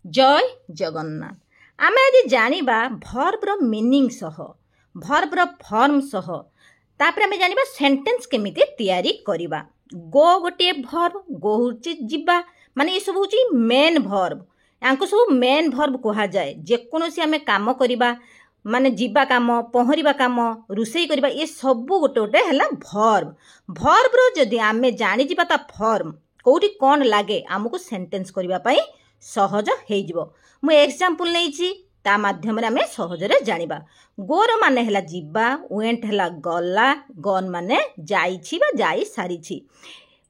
जय जगन्नाथ आमे आज जानिबा भर्बर मीनिंग सह भर्बर फॉर्म सह तापर आमे जानिबा सेंटेंस केमिति तैयारी करिबा। गो गोटे भर्ब गो होची जिबा माने ये सब होची मेन भर्ब यांको सब मेन भर्ब कहा जाए। जे कोनोसी आमे काम करिबा माने जिबा काम पहरिबा काम रुसई करिबा ये सब गोटे गोटे हला भर्ब। भर्ब रो जदि आमे जानि जिबा ता फॉर्म कोठी कोन लागे हमकु सेंटेंस करिबा पई सहज हेइजिबो। मु एग्जांपल नेइची ता माध्यम रे आमे सहज रे जानिबा। गोर माने हला जिबा वेंट हला गला गन माने जाईछि बा जाई सारिछि।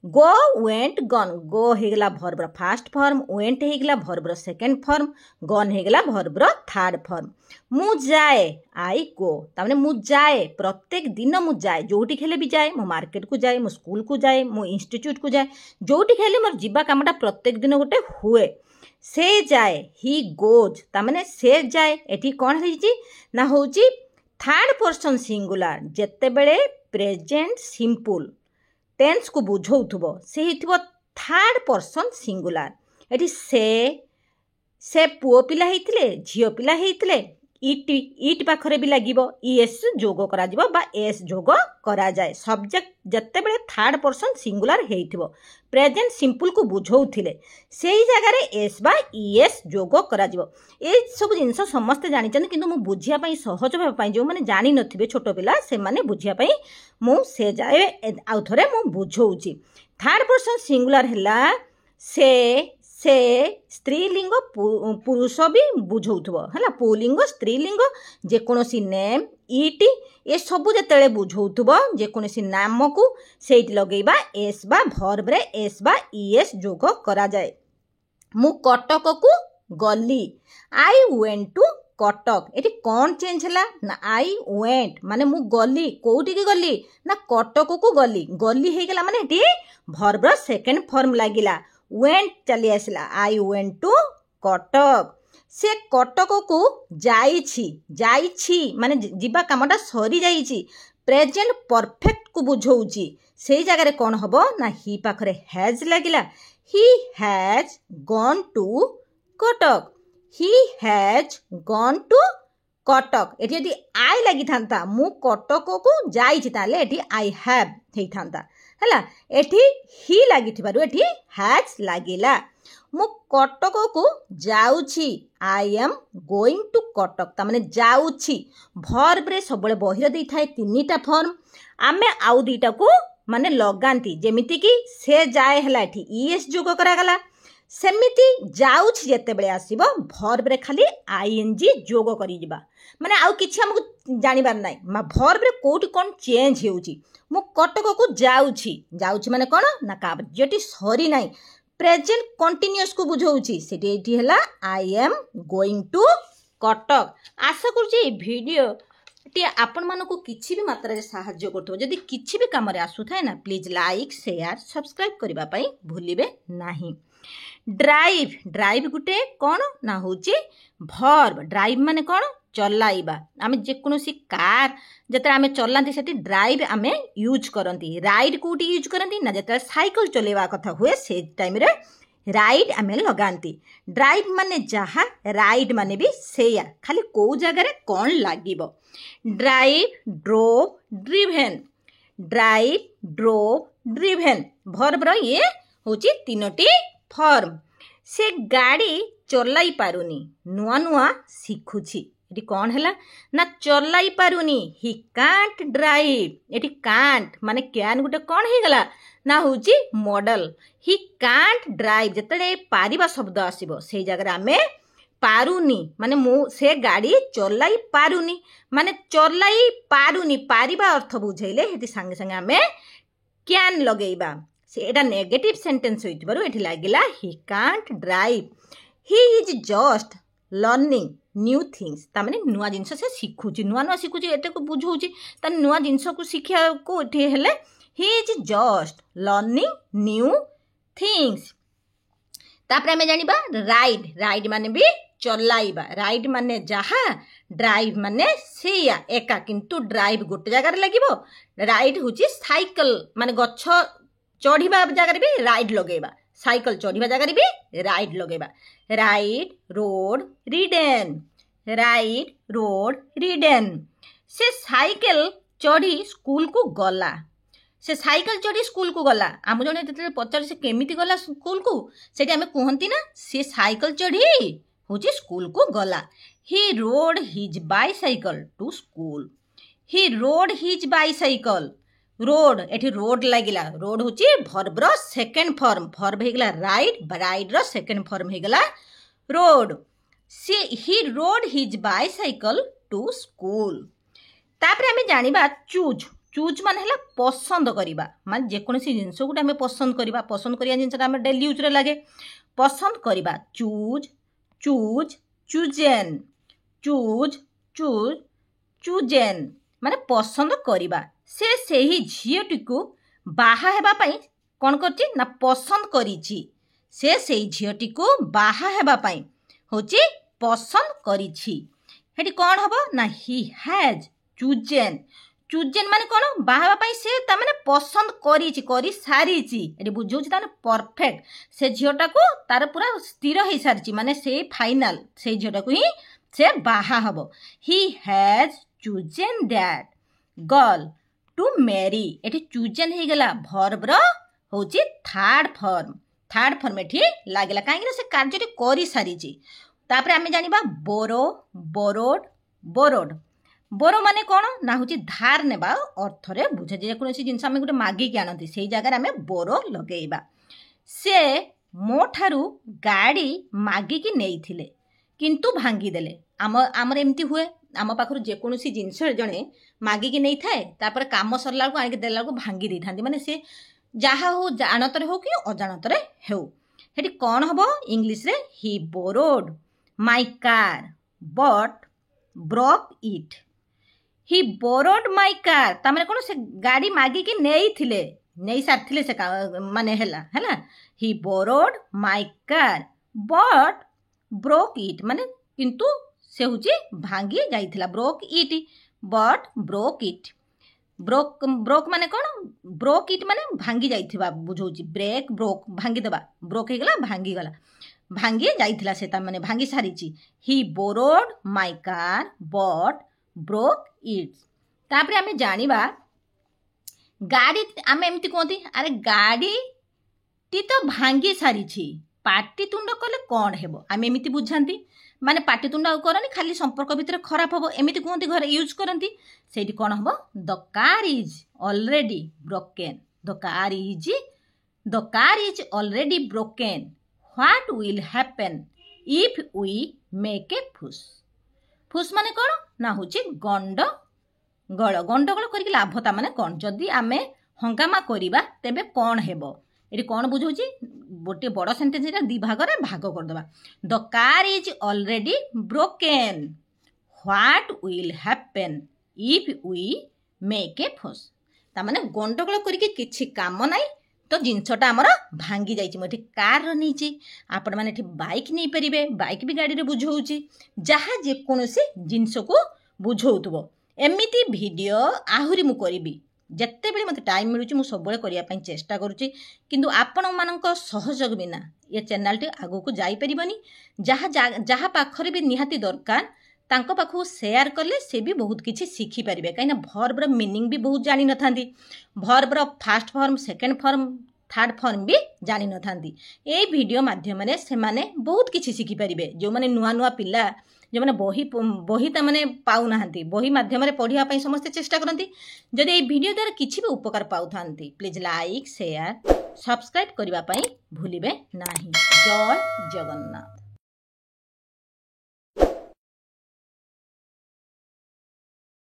गो वेंट गन गो हेगला भर्बर फर्स्ट फॉर्म वेंट हेगला भर्बर सेकंड फॉर्म गन हेगला भर्बर थर्ड फॉर्म। मु जाए आई गो तामाने मु जाए प्रत्येक दिन मु जाए जोटी खेले भी जाए मु मार्केट को जाए मु स्कूल को जाए मु इंस्टीट्यूट को जाए जोटी खेले मोर जिबा कामटा प्रत्येक दिन गोटे हुए। से जाए ही गोज तामाने से जाए एठी कोन हेछि ना होछि थर्ड पर्सन सिंगुलर जेते बेले प्रेजेंट सिंपल टेंस को बुझौथबो से हितबो थर्ड पर्सन सिंगुलर। एठी से पुओ पिला हेतिले झियो पिला हेतिले इट पाखरे भी लागिबो ईएस जोग करा जिवो बा एस जोग करा जाए। सब्जेक्ट जत्ते बेले थर्ड पर्सन सिंगुलर हेइथिबो प्रेजेंट सिंपल को बुझौथिले सेही जगह रे एस बा ईएस जोग करा जिवो। ए सब जिंस समस्त जानि चन किंतु मु बुझिया पई सहज भाव पई जो माने जानि नथिबे छोट पिला से माने बुझिया पई मु से जाए आउ थरे मु बुझौची। थर्ड पर्सन सिंगुलर हला से स्त्रीलिंग पुरुष भी बुझौथबो हला पुलिंग स्त्रीलिंग जे कोनोसी नेम इट ए सब जतेले बुझौथबो जे कोनोसी नाम को सेठी लगेबा एस बा भर्ब रे एस बा ईएस जोग करा जाए। मु कटक को गली आई वेंट टू कटक एठी कोन चेंज हला ना आई वेंट माने मु गली कोठी की गली ना कटक को गली गली हे गेला माने एठी भर्ब रो सेकंड फॉर्म लागिला वेंट चली आसला आई वेंट टू कटक। से कटक को जाइछि माने जिबा कामटा सरी जाइछि प्रेजेंट परफेक्ट को बुझौछि सेही जगह रे कोन हबो ना ही पाखरे हैज लागिला he has gone to Cuttack he has gone to Cuttack. एठी यदि आई लागि थांता मु कटक को जाइछि ताले एठी आई हैव हेइ थांता हला एठी ही लागि थिबारु एठी हैज लागिला। मु कटक को जाउछि I am going to Cuttack ता माने जाउछि भर्ब रे सबले बहिर देई थाए तीनटा फॉर्म आमे आउ दुईटा को माने लगांती जेमिति कि से जाए हला एठी ईएस जोग करा गला सेमिति जाउछि जेते बेले आसीबो भर्ब रे खाली आईएनजी जोग करि जिबा माने आउ किछि हमकु जानिबार नै मा भर्ब रे कोठी कोन चेंज हेउछि। मु कटक को जाउछि माने कोन ना कार्यटी सरी नै प्रेजेंट कंटीन्यूअस को बुझौछि सेठी एठी हला I am going to Cuttack. आशा करूछि वीडियो टी आपण मानको किछि भी मात्रा रे सहाय्य करथो जदि किछि भी काम रे आसु थाए ना प्लीज लाइक शेयर सब्सक्राइब करिबा पई भूलिबे नाही। ड्राइव गुटे कोन ना होछि भर्ब ड्राइव माने कोन चलाइबा आमे जे कोनोसी कार जते आमे चलांती सेठी ड्राइव आमे यूज करंती राइड कोठी यूज करंती ना जते साइकिल चलेवा कथा हुए से टाइम रे राइड आमे लगांती। ड्राइव माने जहा राइड माने भी सेया खाली को जगह रे कोन लागिबो ड्राइव ड्रोव ड्रिवेन भर्ब रो ये होची तीनोटी फॉर्म। से गाड़ी चलाई पारुनी नुआ नुआ सिखुछि एटी कोन हला ना चलाई पारुनी ही कांट ड्राइव एटी कांट माने कैन गुटे कोन हे गला ना होची मॉडल ही कांट ड्राइव जतले पारिबा शब्द आसीबो सेही जगह आमे पारुनी माने मु से गाड़ी चलाई पारुनी माने चलाई पारुनी पारिबा अर्थ बुझैले हेती संगे संगे आमे कैन लगेइबा से एटा नेगेटिव सेंटेंस होइतबारु एठी लागिला ही can't drive. He is just learning new things ता माने नुआ जिंस से सिखुची नुआ सिखुची एते को बुझौची ता नुआ जिंस को सिखिया को एठी हेले he is just learning new things. तापर हमें जानिबा राइड माने भी चलाइबा राइड माने जहा ड्राइव माने सेया एका किंतु ड्राइव गोटे जगह रे लागिबो राइड होची साइकिल माने गच्छ चढ़ीबा जगह भी राइड लगेबा साइकल चढ़िबा जगह भी राइड लगेबा ride rode ridden ride rode ridden से साइकेल चढ़ी स्कूल को गला से साइकेल चढ़ी स्कूल को गला आम जने जेते पचार से केमिति गला स्कूल को सेठी आमे कहंती ना से साइकेल चढ़ी होची स्कूल को गला he rode his bicycle to school he rode his bicycle rode एठी रोड लागिला रोड होची वर्ब रो सेकंड फॉर्म वर्ब हेगला राइड राइड रो सेकंड फॉर्म हेगला रोड से he rode his bicycle to school तापर आमे जानिबा चूज चूज मान है पसंद करवा मान जेकोसी जिनस गोटे आम पसंद करवा पसंद करिया जिनसा आम डेली यूज रे लागे पसंद करवा चूज चूज चूजेन चूज चूज चूजेन माने पसंद करवा से ही झीटी को बाहा हेबा पई कोन करची ना पसंद करिची से झीटी को बाहा हेबा पई होची पसंद करिची हेटी कोन हबो ना ही हैज चूजेन चूजेन माने कोन बाहा पई से ता माने पसंद करिची करि सारिची एटी बुझौची ता परफेक्ट से झीटा को तार पूरा स्थिर होई सारिची माने से फाइनल से झीटा को ही से बाहा हबो he has chosen that girl to marry एटी चूजेन हे गला वर्ब रो होची थर्ड फॉर्म एठी लागला काहे से कार्य करि सारिची तापर आमे जानिबा बोरो बोरोड बोरोड बोरो माने कोन ना होची धार नेबा अर्थ रे बुझे जे कोनोसी जिंस आमे गुटे मागी के आनती सेही जगह आमे बोरो लगेइबा से मो ठारू गाड़ी मागी की नेइथिले किंतु भांगी देले आमर एमती हुए आम पाखर जेकोसी जिनस जड़े मागिकी नहीं थाए तापर काम सरला को आनिक देला को भांगी दी थांती माने से जहा हो जानतरे हो कि अजाणतरे हो हेटी कौन हबो इंग्लिश रे he borrowed my car but broke it he borrowed my car ता माने कोन से गाड़ी मागिकी नहीं सारथिले से माने हैला he borrowed my car but broke it माने किंतु से हूँ भांगी जाइथिला broke it but broke it broke माने कौन ब्रोक इट माने भांगी जाइथिबा बुझौची ब्रेक ब्रोक भांगी देबा ब्रोक हे गला भांगी गला भांगी जाइथिला से ता माने भांगी सारिची he borrowed my car but broke it तापरे आमे जानिबा गाड़ी आमे एमती कहती अरे गाड़ी टी तो भांगी सारिची पाटी तुंड कले कौन हेबो आमे एमती बुझांती माने पाटितुंड आउ करनी खाली संपर्क भितर खराब हम एमती कहते घर यूज करती से कौन हम the car is already broken the car is already broken what will happen if we make a फुस फुस माने कौन ना हूँ गंडगोल करके लाभता माने कौन जदि आमे हंगामा करिबा तेबे कौन हेबो ये कौन बुझौची गोटे बड़ सेंटेंस दी भाग रे भाग करदबा the car is already broken what will happen if we make a fuss ता माने गंडगोल करके किछि काम नाई तो जिनसटा आमर भांगी जाइछि मोठी कार रनीछि आपण माने एठी बाइक नै परिबे बाइक भी गाड़ी रे बुझौची जहा जे कोनोसी जिंस को बुझौतबो एमिति वीडियो आहुरी मु करिबी जिते बड़े मत टाइम मिलूँ मुझे सब करने चेष्टा करुँची किंतु आपण मानक सहयोग बिना ये चैनल टी आगो को जाई परिबनी जहाँ पाखरे भी निहाती दरकार तांको पाखु शेयर कले से भी बहुत किसी शिखी पारे कहीं भर्बर मीनिंग भी बहुत जानी न था भर्बर first form second form third form भी जानी न था ये वीडियो माध्यम से माने बहुत किसी शिखी पारे जो मैंने नुआ नुआ पिला जो मैंने बही तमाने पाऊ ना बही माध्यम पढ़ाई समस्ते चेष्टा करती जदि ये वीडियो द्वारा किसी भी उपकार पाऊ था प्लीज लाइक शेयर सब्सक्राइब करने भूलिबे नहीं। जय जगन्नाथ।